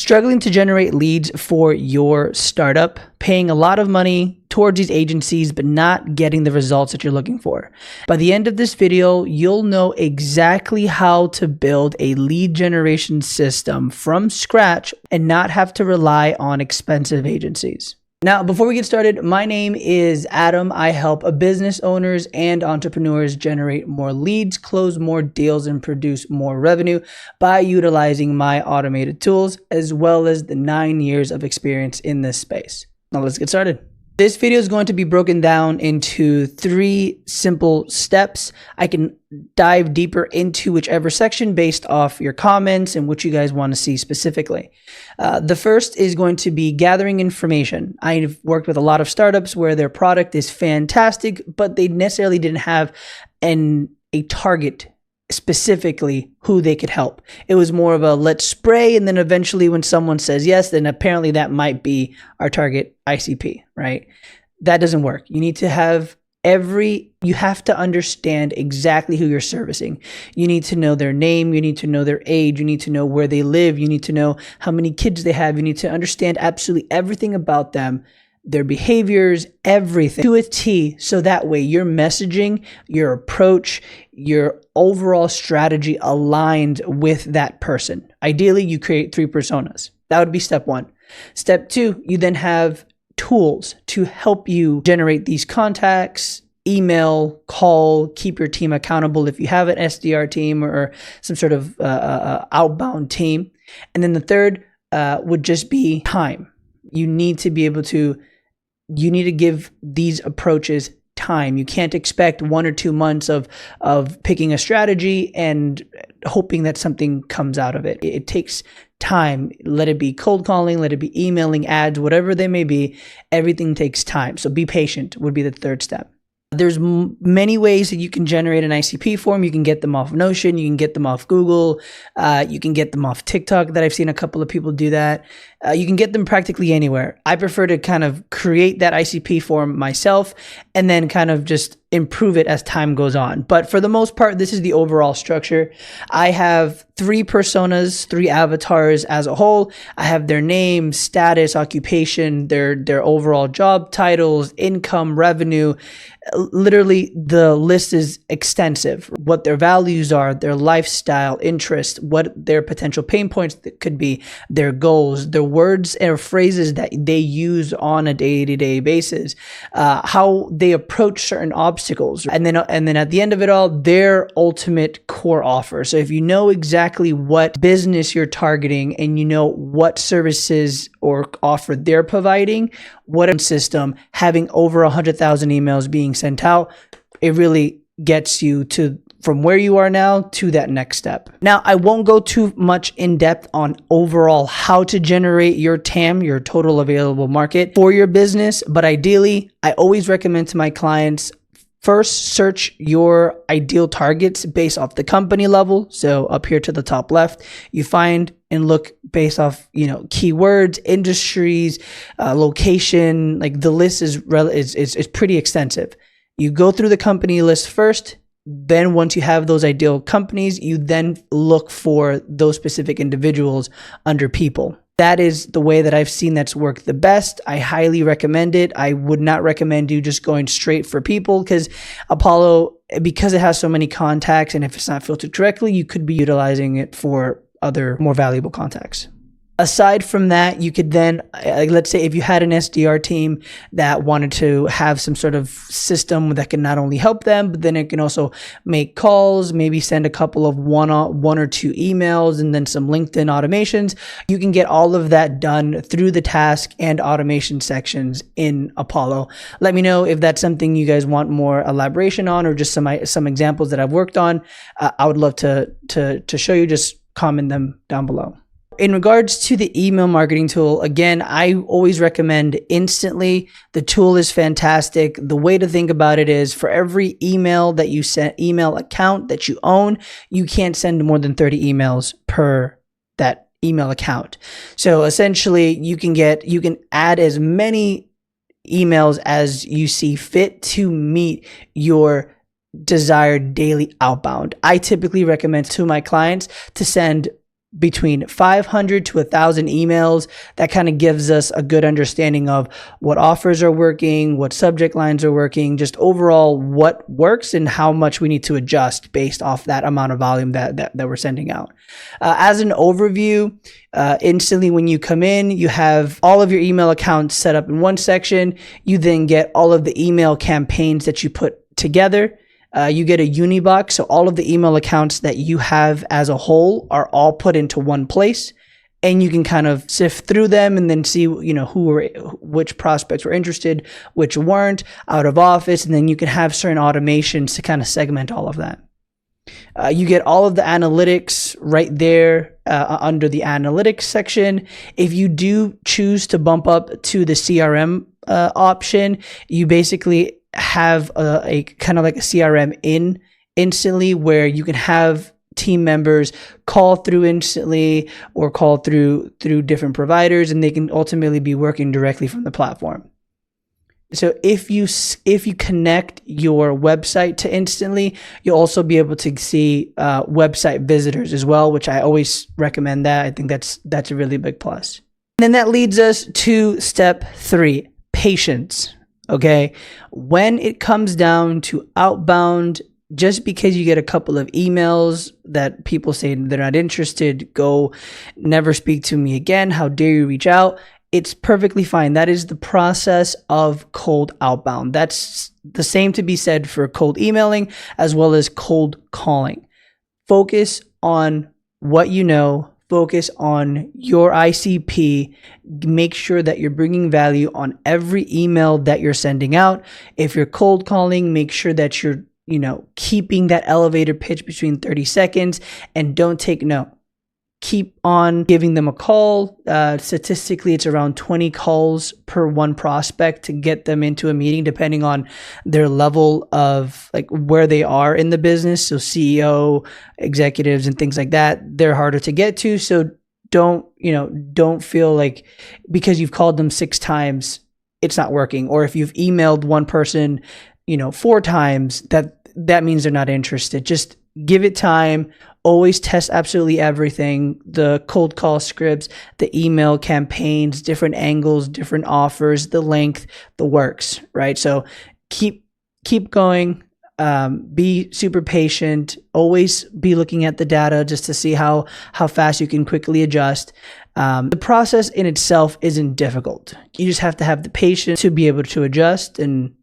Struggling to generate leads for your startup, paying a lot of money towards these agencies, but not getting the results that you're looking for. By the end of this video, you'll know exactly how to build a lead generation system from scratch and not have to rely on expensive agencies. Now, before we get started, my name is Adam. I help business owners and entrepreneurs generate more leads, close more deals, and produce more revenue by utilizing my automated tools, as well as the 9 years of experience in this space. Now let's get started. This video is going to be broken down into 3 simple steps. I can dive deeper into whichever section based off your comments and what you guys want to see specifically. The first is going to be gathering information. I've worked with a lot of startups where their product is fantastic, but they necessarily didn't have a target specifically who they could help. It was more of a let's spray, and then eventually when someone says yes, then apparently that might be our target ICP, right? That doesn't work. You need to have you have to understand exactly who you're servicing. You need to know their name, you need to know their age, you need to know where they live, you need to know how many kids they have, you need to understand absolutely everything about them, their behaviors, everything to a T, so that way your messaging, your approach, your overall strategy aligned with that person. Ideally, you create 3 personas. That would be step 1. Step 2, you then have tools to help you generate these contacts, email, call, keep your team accountable if you have an SDR team or some sort of outbound team. And then the third would just be time. You need to give these approaches time. You can't expect 1 or 2 months of picking a strategy and hoping that something comes out of it. It takes time. Let it be cold calling, let it be emailing, ads, whatever they may be. Everything takes time. So be patient would be the third step. There's many ways that you can generate an ICP form. You can get them off Notion. You can get them off Google. You can get them off TikTok, that I've seen a couple of people do that. You can get them practically anywhere. I prefer to kind of create that ICP form myself and then kind of just improve it as time goes on. But for the most part, this is the overall structure. I have 3 personas, 3 avatars as a whole. I have their name, status, occupation, their overall job titles, income, revenue. Literally, the list is extensive. What their values are, their lifestyle, interests, what their potential pain points could be, their goals, their words or phrases that they use on a day-to-day basis, how they approach certain obstacles, and then at the end of it all, their ultimate core offer. So if you know exactly what business you're targeting and you know what services or offer they're providing, what a system, having over 100,000 emails being sent out, it really gets you from where you are now to that next step. Now, I won't go too much in depth on overall how to generate your TAM, your total available market for your business, but ideally, I always recommend to my clients, first, search your ideal targets based off the company level. So up here to the top left, you find and look based off, keywords, industries, location. Like the list is pretty extensive. You go through the company list first. Then once you have those ideal companies, you then look for those specific individuals under people. That is the way that I've seen that's worked the best. I highly recommend it. I would not recommend you just going straight for people because because it has so many contacts, and if it's not filtered correctly, you could be utilizing it for other more valuable contacts. Aside from that, you could then, let's say if you had an SDR team that wanted to have some sort of system that can not only help them, but then it can also make calls, maybe send a couple of one or 2 emails, and then some LinkedIn automations. You can get all of that done through the task and automation sections in Apollo. Let me know if that's something you guys want more elaboration on, or just some examples that I've worked on. I would love to show you. Just comment them down below. In regards to the email marketing tool, again, I always recommend Instantly. The tool is fantastic. The way to think about it is for every email that you send, email account that you own, you can't send more than 30 emails per that email account. So essentially you can add as many emails as you see fit to meet your desired daily outbound. I typically recommend to my clients to send between 500 to 1,000 emails. That kind of gives us a good understanding of what offers are working, what subject lines are working, just overall what works and how much we need to adjust based off that amount of volume that we're sending out. As an overview, instantly when you come in, you have all of your email accounts set up in one section. You then get all of the email campaigns that you put together. You get a unibox, so all of the email accounts that you have as a whole are all put into one place, and you can kind of sift through them and then see, which prospects were interested, which weren't, out of office, and then you can have certain automations to kind of segment all of that. You get all of the analytics right there under the analytics section. If you do choose to bump up to the CRM option, you basically have a kind of like a CRM instantly, where you can have team members call through instantly or call through different providers, and they can ultimately be working directly from the platform. So if you connect your website to Instantly, you'll also be able to see website visitors as well, which I always recommend that. I think that's a really big plus. And then that leads us to step 3, patience. Okay, when it comes down to outbound, just because you get a couple of emails that people say they're not interested, go never speak to me again, how dare you reach out, it's perfectly fine. That is the process of cold outbound. That's the same to be said for cold emailing as well as cold calling. Focus on what you know. Focus on your ICP. Make sure that you're bringing value on every email that you're sending out. If you're cold calling, make sure that you're, keeping that elevator pitch between 30 seconds, and don't take no. Keep on giving them a call. Statistically, it's around 20 calls per one prospect to get them into a meeting, depending on their level of where they are in the business. So CEO, executives, and things like that, they're harder to get to. So don't feel like because you've called them 6 times, it's not working. Or if you've emailed one person, 4 times, that means they're not interested. Just give it time. Always test absolutely everything, the cold call scripts, the email campaigns, different angles, different offers, the length, the works, right? So keep going, be super patient, always be looking at the data just to see how fast you can quickly adjust. The process in itself isn't difficult. You just have to have the patience to be able to adjust and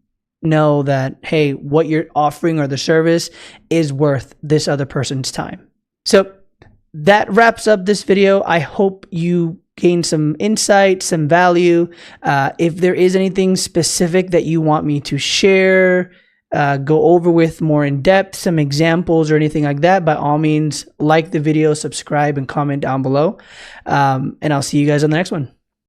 know that, hey, what you're offering or the service is worth this other person's time. So that wraps up this video. I hope you gained some insight, some value. If there is anything specific that you want me to share, go over with more in depth, some examples or anything like that, by all means, like the video, subscribe, and comment down below. And I'll see you guys on the next one.